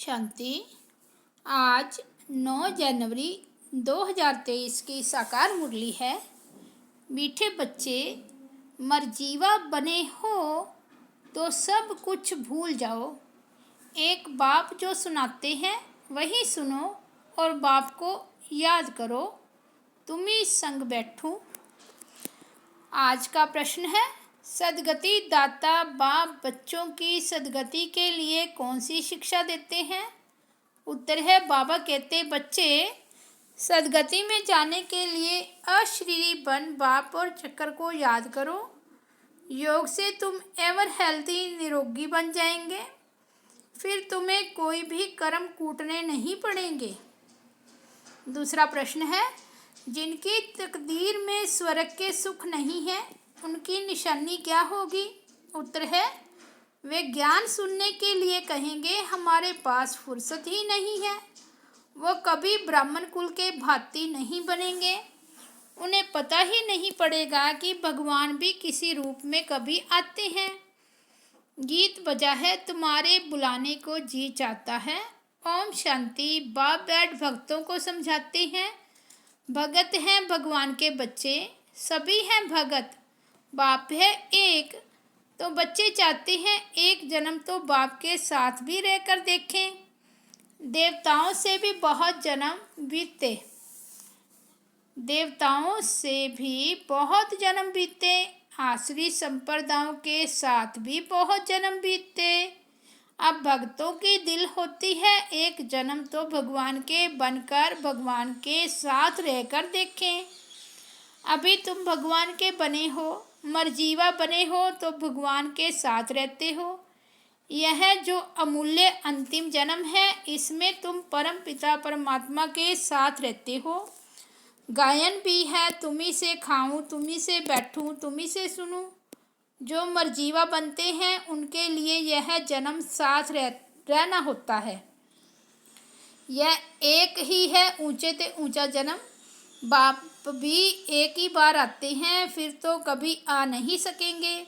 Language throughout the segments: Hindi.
शांति। आज 9 जनवरी 2023 की साकार मुरली है। मीठे बच्चे, मरजीवा बने हो तो सब कुछ भूल जाओ। एक बाप जो सुनाते हैं वही सुनो और बाप को याद करो। तुम ही संग बैठूं। आज का प्रश्न है, सद्गति दाता बाप बच्चों की सद्गति के लिए कौन सी शिक्षा देते हैं? उत्तर है, बाबा कहते, बच्चे सद्गति में जाने के लिए अशरीरी बन बाप और चक्कर को याद करो। योग से तुम एवर हेल्थी निरोगी बन जाएंगे। फिर तुम्हें कोई भी कर्म कूटने नहीं पड़ेंगे। दूसरा प्रश्न है, जिनकी तकदीर में स्वर्ग के सुख नहीं है उनकी निशानी क्या होगी? उत्तर है, वे ज्ञान सुनने के लिए कहेंगे हमारे पास फुर्सत ही नहीं है। वो कभी ब्राह्मण कुल के भांति नहीं बनेंगे। उन्हें पता ही नहीं पड़ेगा कि भगवान भी किसी रूप में कभी आते हैं। गीत बजा है, तुम्हारे बुलाने को जी चाहता है। ओम शांति। बाप बैठ भक्तों को समझाते हैं। भगत हैं भगवान के बच्चे, सभी हैं भगत। बाप है एक, तो बच्चे चाहते हैं एक जन्म तो बाप के साथ भी रहकर देखें। देवताओं से भी बहुत जन्म बीते, आसुरी संप्रदायों के साथ भी बहुत जन्म बीते। अब भक्तों की दिल होती है एक जन्म तो भगवान के बनकर भगवान के साथ रहकर देखें। अभी तुम भगवान के बने हो, मरजीवा बने हो तो भगवान के साथ रहते हो। यह जो अमूल्य अंतिम जन्म है, इसमें तुम परम पिता परमात्मा के साथ रहते हो। गायन भी है, तुम्ही से खाऊं, तुम्ही से बैठूं, तुम्ही से सुनूं। जो मरजीवा बनते हैं उनके लिए यह जन्म साथ रहना होता है। यह एक ही है ऊंचे ते ऊंचा जन्म। बाप भी एक ही बार आते हैं, फिर तो कभी आ नहीं सकेंगे।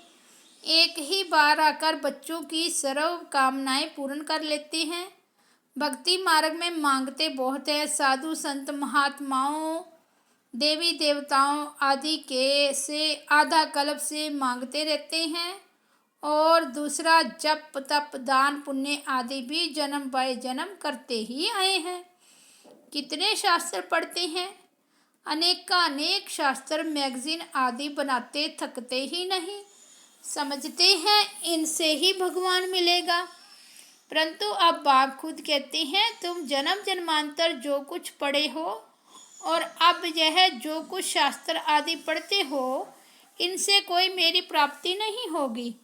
एक ही बार आकर बच्चों की सर्व कामनाएं पूर्ण कर लेते हैं। भक्ति मार्ग में मांगते बहुत है। साधु संत महात्माओं देवी देवताओं आदि के से आधा कल्प से मांगते रहते हैं। और दूसरा जप तप दान पुण्य आदि भी जन्म बाय जन्म करते ही आए हैं। कितने शास्त्र पढ़ते हैं, अनेक शास्त्र मैगजीन आदि बनाते थकते ही नहीं। समझते हैं इनसे ही भगवान मिलेगा। परंतु अब बाप खुद कहते हैं, तुम जन्म जन्मांतर जो कुछ पढ़े हो और अब यह जो कुछ शास्त्र आदि पढ़ते हो, इनसे कोई मेरी प्राप्ति नहीं होगी।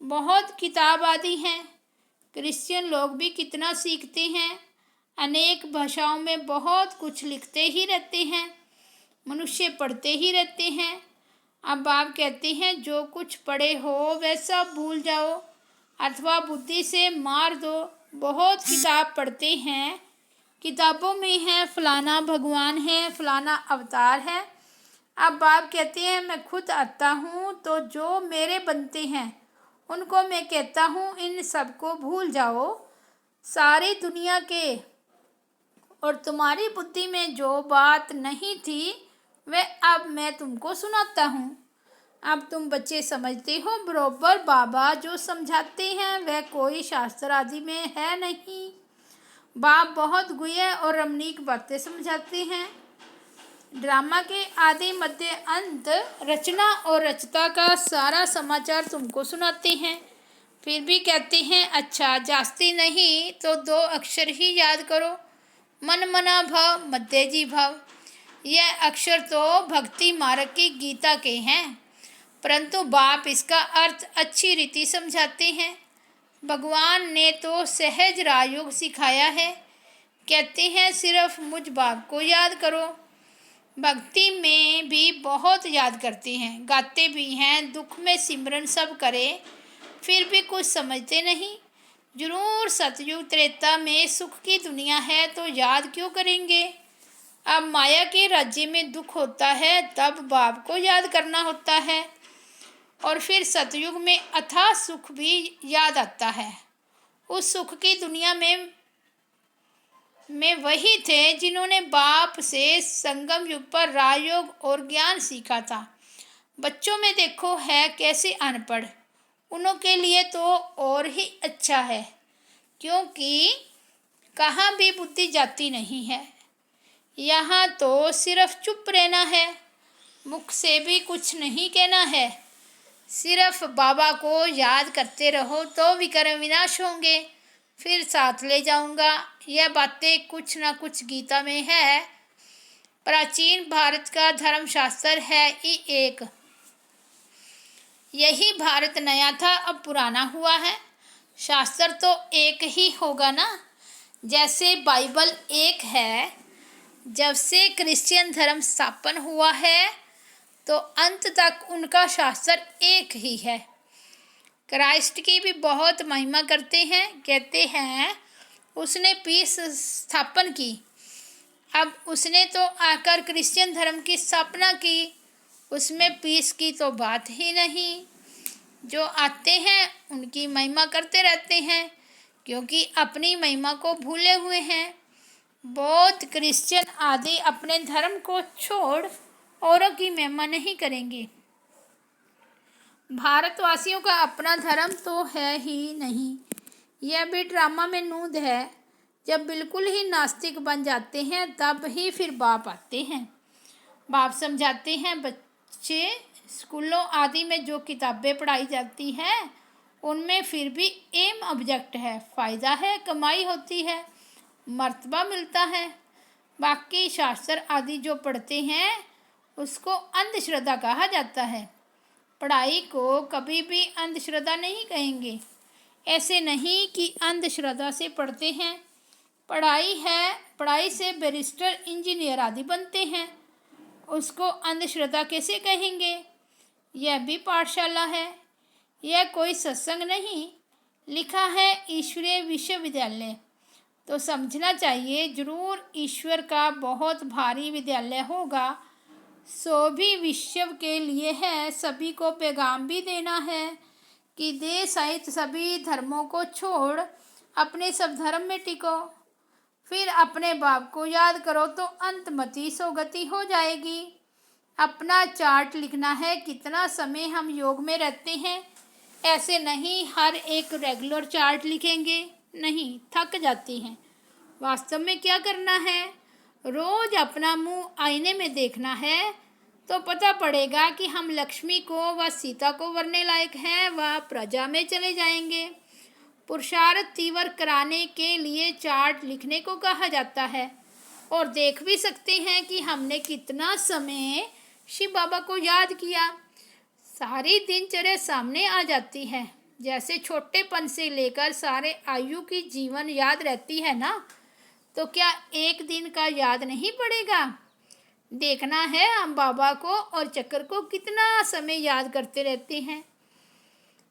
बहुत किताब आदि हैं। क्रिश्चियन लोग भी कितना सीखते हैं, अनेक भाषाओं में बहुत कुछ लिखते ही रहते हैं। मनुष्य पढ़ते ही रहते हैं। अब आप कहते हैं जो कुछ पढ़े हो वैसा भूल जाओ अथवा बुद्धि से मार दो। बहुत किताब पढ़ते हैं, किताबों में है फलाना भगवान है, फलाना अवतार है। अब बाप कहते हैं मैं खुद आता हूँ, तो जो मेरे बनते हैं उनको मैं कहता हूँ इन सबको भूल जाओ। सारी दुनिया के और तुम्हारी बुद्धि में जो बात नहीं थी वह अब मैं तुमको सुनाता हूँ। अब तुम बच्चे समझते हो बरोबर बाबा जो समझाते हैं वह कोई शास्त्र आदि में है नहीं। बाप बहुत गुह्य और रमणीक बातें समझाते हैं। ड्रामा के आदि मध्य अंत रचना और रचता का सारा समाचार तुमको सुनाते हैं। फिर भी कहते हैं अच्छा जास्ती नहीं तो 2 अक्षर ही याद करो, मन मना भव मध्य जी भव। यह अक्षर तो भक्ति मार्ग की गीता के हैं, परंतु बाप इसका अर्थ अच्छी रीति समझाते हैं। भगवान ने तो सहज राजयोग सिखाया है। कहते हैं सिर्फ मुझ बाप को याद करो। भक्ति में भी बहुत याद करते हैं, गाते भी हैं, दुख में सिमरन सब करे, फिर भी कुछ समझते नहीं। जरूर सतयुग त्रेता में सुख की दुनिया है तो याद क्यों करेंगे। अब माया के राज्य में दुख होता है तब बाप को याद करना होता है। और फिर सतयुग में अथाह सुख भी याद आता है। उस सुख की दुनिया में में वही थे जिन्होंने बाप से संगम युग पर राजयोग और ज्ञान सीखा था। बच्चों में देखो है कैसे अनपढ़, उनों के लिए तो और ही अच्छा है, क्योंकि कहाँ भी बुद्धि जाती नहीं है। यहाँ तो सिर्फ चुप रहना है, मुख से भी कुछ नहीं कहना है। सिर्फ बाबा को याद करते रहो तो विकर्म विनाश होंगे। फिर साथ ले जाऊंगा। यह बातें कुछ ना कुछ गीता में है। प्राचीन भारत का धर्मशास्त्र है ही एक। यही भारत नया था, अब पुराना हुआ है। शास्त्र तो एक ही होगा ना। जैसे बाइबल एक है, जब से क्रिश्चियन धर्म स्थापन हुआ है तो अंत तक उनका शास्त्र एक ही है। क्राइस्ट की भी बहुत महिमा करते हैं, कहते हैं उसने पीस स्थापन की। अब उसने तो आकर क्रिश्चियन धर्म की स्थापना की, उसमें पीस की तो बात ही नहीं। जो आते हैं उनकी महिमा करते रहते हैं, क्योंकि अपनी महिमा को भूले हुए हैं। बौद्ध, क्रिश्चियन आदि अपने धर्म को छोड़ औरों की महिमा नहीं करेंगे। भारतवासियों का अपना धर्म तो है ही नहीं। यह भी ड्रामा में नूंद है। जब बिल्कुल ही नास्तिक बन जाते हैं तब ही फिर बाप आते हैं। बाप समझाते हैं बच्चे स्कूलों आदि में जो किताबें पढ़ाई जाती हैं उनमें फिर भी एम ऑब्जेक्ट है, फ़ायदा है, कमाई होती है, मर्तबा मिलता है। बाकी शास्त्र आदि जो पढ़ते हैं उसको अंधश्रद्धा कहा जाता है। पढ़ाई को कभी भी अंधश्रद्धा नहीं कहेंगे। ऐसे नहीं कि अंधश्रद्धा से पढ़ते हैं। पढ़ाई है, पढ़ाई से बैरिस्टर, इंजीनियर आदि बनते हैं, उसको अंधश्रद्धा कैसे कहेंगे। यह भी पाठशाला है, यह कोई सत्संग नहीं। लिखा है ईश्वरीय विश्वविद्यालय, तो समझना चाहिए जरूर ईश्वर का बहुत भारी विद्यालय होगा। सो भी विश्व के लिए है, सभी को पैगाम भी देना है कि देश सहित सभी धर्मों को छोड़ अपने सब धर्म में टिको। फिर अपने बाप को याद करो तो अंतमति सोगति हो जाएगी। अपना चार्ट लिखना है, कितना समय हम योग में रहते हैं। ऐसे नहीं हर एक रेगुलर चार्ट लिखेंगे, नहीं, थक जाती हैं। वास्तव में क्या करना है, रोज अपना मुंह आईने में देखना है तो पता पड़ेगा कि हम लक्ष्मी को व सीता को वरने लायक हैं व प्रजा में चले जाएंगे। पुरुषार्थ तीव्र कराने के लिए चार्ट लिखने को कहा जाता है। और देख भी सकते हैं कि हमने कितना समय शिव बाबा को याद किया। सारी दिनचर्या सामने आ जाती है। जैसे छोटेपन से लेकर सारे आयु की जीवन याद रहती है ना, तो क्या एक दिन का याद नहीं पड़ेगा। देखना है हम बाबा को और चक्कर को कितना समय याद करते रहते हैं।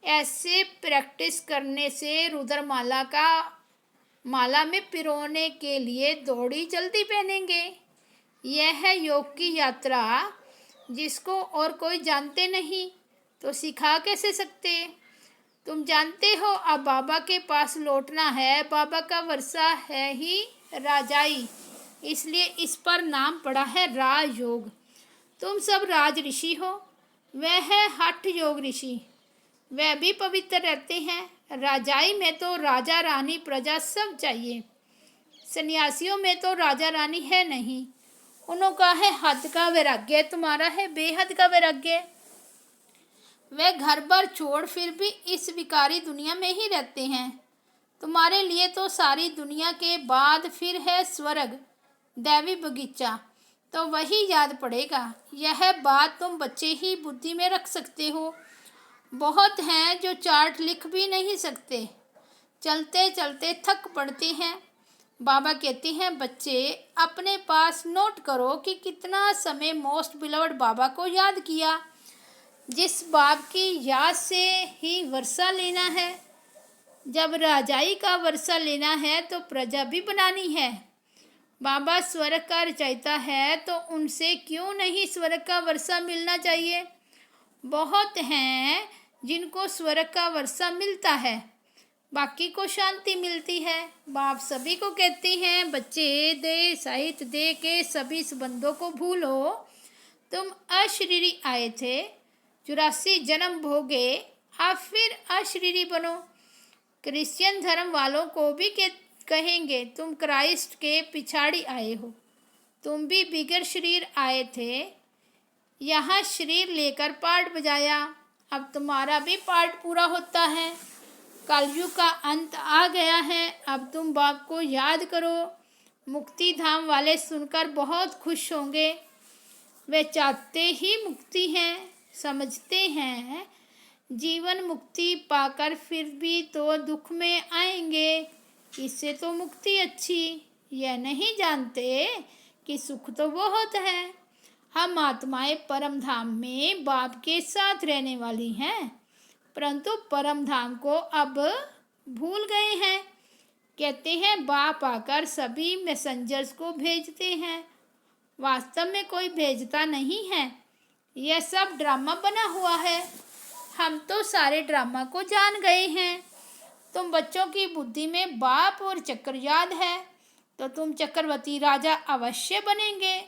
ऐसे प्रैक्टिस करने से रुद्रमाला का माला में पिरोने के लिए दौड़ी जल्दी पहनेंगे। यह है योग की यात्रा, जिसको और कोई जानते नहीं तो सिखा कैसे सकते। तुम जानते हो अब बाबा के पास लौटना है। बाबा का वर्षा है ही राजाई, इसलिए इस पर नाम पड़ा है राजयोग। तुम सब राज ऋषि हो, वह है हठ योग ऋषि, वह भी पवित्र रहते हैं। राजाई में तो राजा रानी प्रजा सब चाहिए। सन्यासियों में तो राजा रानी है नहीं, उनका है हद का वैराग्य, तुम्हारा है बेहद का वैराग्य। वे घर बार छोड़ फिर भी इस विकारी दुनिया में ही रहते हैं। तुम्हारे लिए तो सारी दुनिया के बाद फिर है स्वर्ग, दैवी बगीचा, तो वही याद पड़ेगा। यह बात तुम बच्चे ही बुद्धि में रख सकते हो। बहुत हैं जो चार्ट लिख भी नहीं सकते, चलते चलते थक पड़ते हैं। बाबा कहते हैं बच्चे अपने पास नोट करो कि कितना समय मोस्ट बिलवड बाबा को याद किया। जिस बाप की याद से ही वर्षा लेना है। जब राजाई का वर्षा लेना है तो प्रजा भी बनानी है। बाबा स्वर्ग का रचयिता है तो उनसे क्यों नहीं स्वर्ग का वर्षा मिलना चाहिए। बहुत हैं जिनको स्वर्ग का वर्षा मिलता है, बाकी को शांति मिलती है। बाप सभी को कहते हैं, बच्चे दे साहित्य दे के सभी संबंधों को भूलो। तुम अशरीरी आए थे, 84 जन्म भोगे, अब फिर अशरीरी बनो। क्रिश्चियन धर्म वालों को भी कहेंगे, तुम क्राइस्ट के पिछाड़ी आए हो। तुम भी बिगर शरीर आए थे, यहाँ शरीर लेकर पार्ट बजाया, अब तुम्हारा भी पार्ट पूरा होता है। कलयुग का अंत आ गया है, अब तुम बाप को याद करो। मुक्ति धाम वाले सुनकर बहुत खुश होंगे। वे चाहते ही मुक्ति हैं, समझते हैं जीवन मुक्ति पाकर फिर भी तो दुख में आएंगे। इससे तो मुक्ति अच्छी, यह नहीं जानते कि सुख तो बहुत है। हम आत्माएं परम धाम में बाप के साथ रहने वाली हैं, परंतु परम धाम को अब भूल गए हैं। कहते हैं बाप आकर सभी मैसेंजर्स को भेजते हैं, वास्तव में कोई भेजता नहीं है। यह सब ड्रामा बना हुआ है। हम तो सारे ड्रामा को जान गए हैं। तुम बच्चों की बुद्धि में बाप और चक्र याद है, तो तुम चक्रवर्ती राजा अवश्य बनेंगे।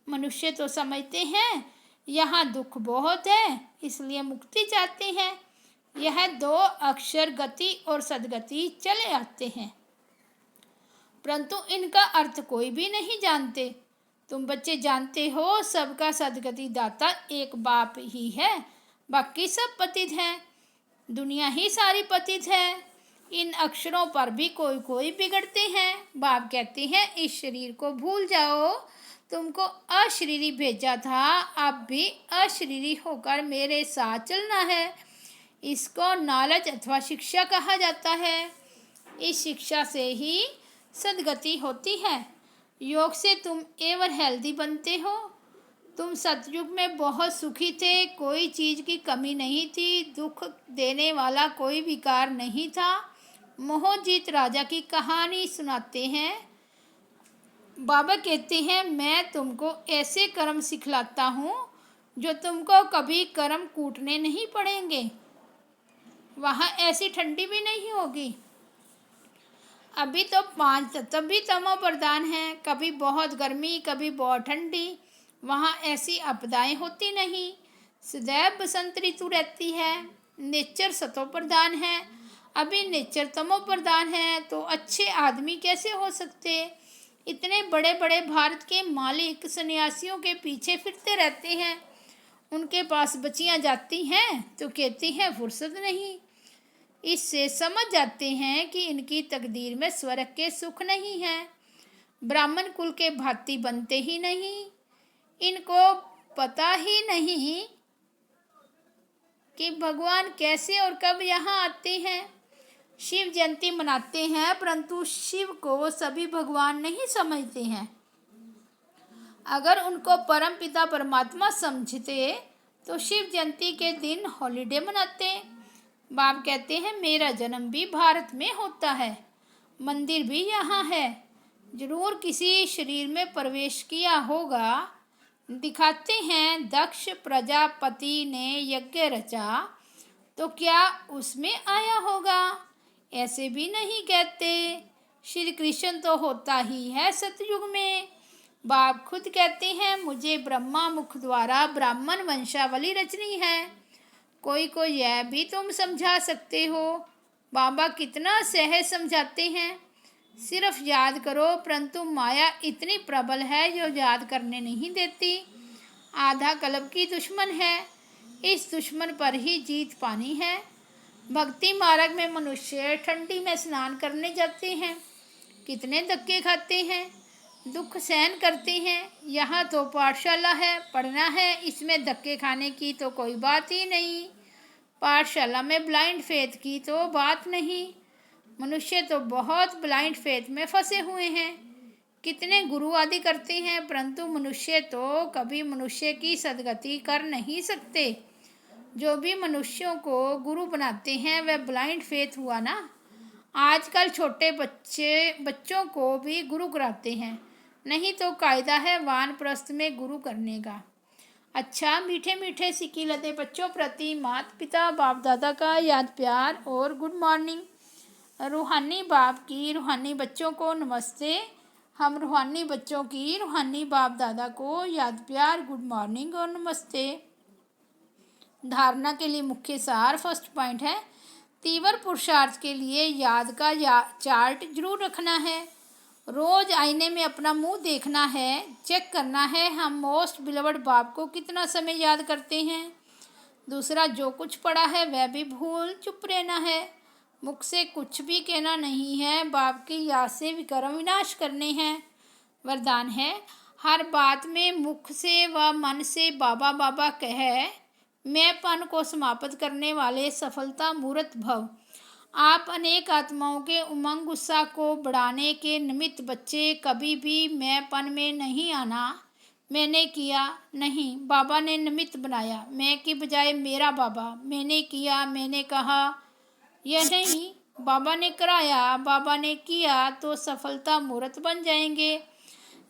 मनुष्य तो समझते हैं यहाँ दुख बहुत है, इसलिए मुक्ति चाहते हैं। यह 2 अक्षर गति और सदगति चले आते हैं, परंतु इनका अर्थ कोई भी नहीं जानते। तुम बच्चे जानते हो सबका सदगति दाता एक बाप ही है, बाकी सब पतित हैं। दुनिया ही सारी पतित है। इन अक्षरों पर भी कोई कोई बिगड़ते हैं। बाप कहते हैं इस शरीर को भूल जाओ, तुमको अशरीरी भेजा था, अब भी अशरीरी होकर मेरे साथ चलना है। इसको नॉलेज अथवा शिक्षा कहा जाता है। इस शिक्षा से ही सदगति होती है। योग से तुम एवर हेल्दी बनते हो। तुम सतयुग में बहुत सुखी थे, कोई चीज़ की कमी नहीं थी, दुख देने वाला कोई विकार नहीं था। मोहजीत राजा की कहानी सुनाते हैं। बाबा कहते हैं मैं तुमको ऐसे कर्म सिखलाता हूँ जो तुमको कभी कर्म कूटने नहीं पड़ेंगे। वहाँ ऐसी ठंडी भी नहीं होगी। अभी तो 5 तत्व भी तमो प्रधान हैं, कभी बहुत गर्मी कभी बहुत ठंडी। वहाँ ऐसी आपदाएं होती नहीं, सदैव बसंत ऋतु रहती है। नेचर सतो प्रधान है, अभी नेचर तमो प्रधान है, तो अच्छे आदमी कैसे हो सकते। इतने बड़े बड़े भारत के मालिक सन्यासियों के पीछे फिरते रहते हैं। उनके पास बच्चियाँ जाती हैं तो कहती हैं फुर्सत नहीं। इससे समझ जाते हैं कि इनकी तकदीर में स्वर्ग के सुख नहीं है। ब्राह्मण कुल के भांति बनते ही नहीं। इनको पता ही नहीं कि भगवान कैसे और कब यहाँ आते हैं। शिव जयंती मनाते हैं, परंतु शिव को सभी भगवान नहीं समझते हैं। अगर उनको परम पिता परमात्मा समझते तो शिव जयंती के दिन हॉलीडे मनाते। बाप कहते हैं मेरा जन्म भी भारत में होता है, मंदिर भी यहाँ है, जरूर किसी शरीर में प्रवेश किया होगा। दिखाते हैं दक्ष प्रजापति ने यज्ञ रचा, तो क्या उसमें आया होगा। ऐसे भी नहीं कहते। श्री कृष्ण तो होता ही है सतयुग में। बाप खुद कहते हैं मुझे ब्रह्मा मुख द्वारा ब्राह्मण वंशावली रचनी है। कोई को यह भी तुम समझा सकते हो। बाबा कितना सहज समझाते हैं, सिर्फ याद करो, परंतु माया इतनी प्रबल है जो याद करने नहीं देती। आधा कल्प की दुश्मन है, इस दुश्मन पर ही जीत पानी है। भक्ति मार्ग में मनुष्य ठंडी में स्नान करने जाते हैं, कितने धक्के खाते हैं, दुख सहन करते हैं। यहाँ तो पाठशाला है, पढ़ना है, इसमें धक्के खाने की तो कोई बात ही नहीं। पाठशाला में ब्लाइंड फेथ की तो बात नहीं। मनुष्य तो बहुत ब्लाइंड फेथ में फंसे हुए हैं। कितने गुरु आदि करते हैं, परंतु मनुष्य तो कभी मनुष्य की सदगति कर नहीं सकते। जो भी मनुष्यों को गुरु बनाते हैं वह ब्लाइंड फेथ हुआ ना। आजकल छोटे बच्चों को भी गुरु कराते हैं, नहीं तो कायदा है वानप्रस्थ में गुरु करने का। अच्छा, मीठे मीठे सिक्की लदे बच्चों प्रति माता पिता बाप दादा का याद प्यार और गुड मॉर्निंग। रूहानी बाप की रूहानी बच्चों को नमस्ते। हम रूहानी बच्चों की रूहानी बाप दादा को याद प्यार गुड मॉर्निंग और नमस्ते। धारणा के लिए मुख्य सार फर्स्ट पॉइंट है, तीव्र पुरुषार्थ के लिए याद का चार्ट जरूर रखना है। रोज आईने में अपना मुंह देखना है, चेक करना है हम मोस्ट बिलवड बाप को कितना समय याद करते हैं। दूसरा, जो कुछ पढ़ा है वह भी भूल चुप रहना है। मुख से कुछ भी कहना नहीं है, बाप की याद से विकर्म विनाश करने हैं। वरदान है, हर बात में मुख से व मन से बाबा बाबा कह मैंपन को समाप्त करने वाले सफलता मूर्त भव। आप अनेक आत्माओं के उमंग गुस्सा को बढ़ाने के निमित्त बच्चे, कभी भी मैंपन में नहीं आना। मैंने किया नहीं, बाबा ने निमित्त बनाया। मैं की बजाय मेरा बाबा, मैंने किया, मैंने कहा, यह नहीं, बाबा ने कराया, बाबा ने किया, तो सफलता मूर्त बन जाएंगे।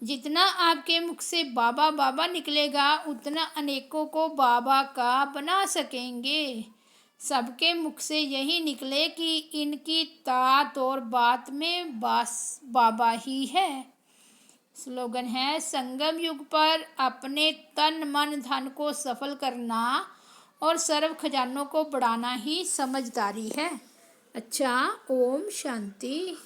जितना आपके मुख से बाबा बाबा निकलेगा उतना अनेकों को बाबा का बना सकेंगे। सबके मुख से यही निकले कि इनकी तात और बात में बस बाबा ही है। स्लोगन है, संगम युग पर अपने तन मन धन को सफल करना और सर्व खजानों को बढ़ाना ही समझदारी है। अच्छा, ओम शांति।